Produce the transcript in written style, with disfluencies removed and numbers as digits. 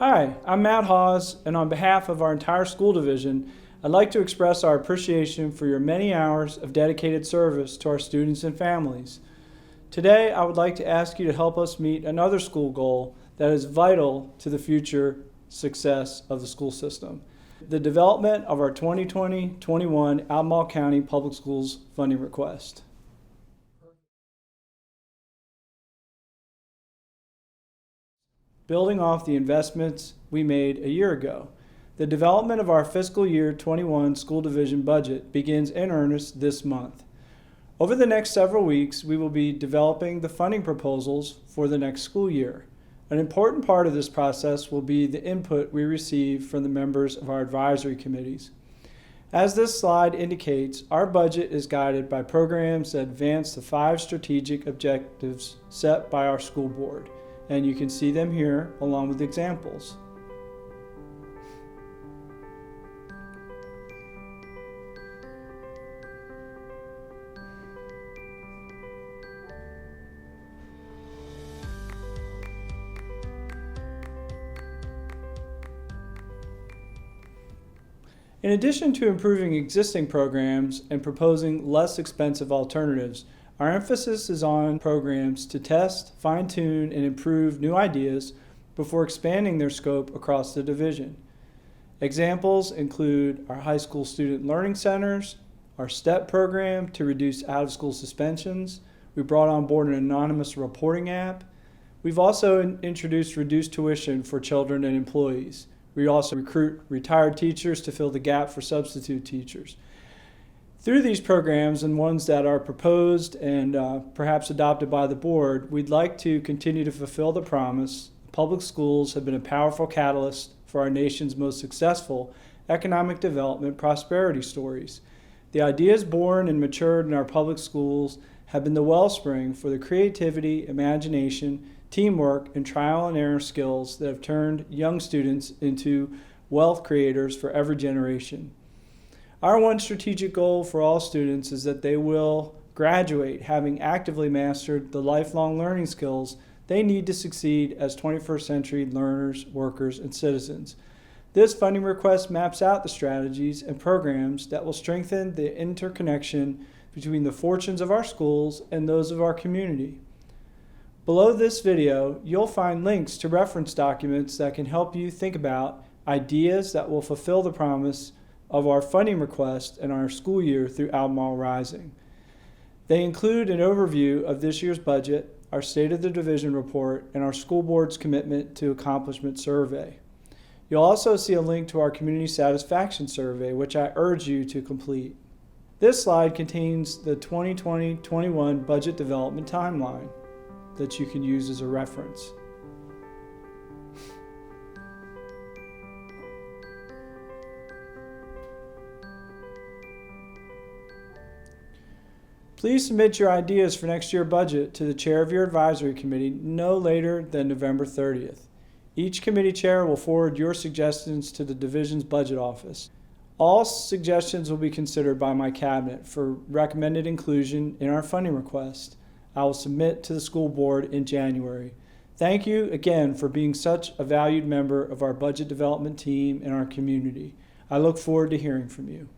Hi, I'm Matt Haas, and on behalf of our entire school division, I'd like to express our appreciation for your many hours of dedicated service to our students and families. Today, I would like to ask you to help us meet another school goal that is vital to the future success of the school system: the development of our 2020-21 Albemarle County Public Schools funding request. Building off the investments we made a year ago, the development of our fiscal year 21 school division budget begins in earnest this month. Over the next several weeks, we will be developing the funding proposals for the next school year. An important part of this process will be the input we receive from the members of our advisory committees. As this slide indicates, our budget is guided by programs that advance the 5 strategic objectives set by our school board, and you can see them here along with examples. In addition to improving existing programs and proposing less expensive alternatives, our emphasis is on programs to test, fine-tune, and improve new ideas before expanding their scope across the division. Examples include our high school student learning centers, our STEP program to reduce out-of-school suspensions. We brought on board an anonymous reporting app. We've also introduced reduced tuition for children and employees. We also recruit retired teachers to fill the gap for substitute teachers. Through these programs and ones that are proposed and perhaps adopted by the board, we'd like to continue to fulfill the promise. Public schools have been a powerful catalyst for our nation's most successful economic development prosperity stories. The ideas born and matured in our public schools have been the wellspring for the creativity, imagination, teamwork, and trial and error skills that have turned young students into wealth creators for every generation. Our one strategic goal for all students is that they will graduate having actively mastered the lifelong learning skills they need to succeed as 21st century learners, workers, and citizens. This funding request maps out the strategies and programs that will strengthen the interconnection between the fortunes of our schools and those of our community. Below this video, you'll find links to reference documents that can help you think about ideas that will fulfill the promise of our funding request in our school year through Albemarle Rising. They include an overview of this year's budget, our State of the Division report, and our school board's commitment to accomplishment survey. You'll also see a link to our community satisfaction survey, which I urge you to complete. This slide contains the 2020-21 budget development timeline that you can use as a reference. Please submit your ideas for next year's budget to the chair of your advisory committee no later than November 30th. Each committee chair will forward your suggestions to the division's budget office. All suggestions will be considered by my cabinet for recommended inclusion in our funding request. I will submit to the school board in January. Thank you again for being such a valued member of our budget development team and our community. I look forward to hearing from you.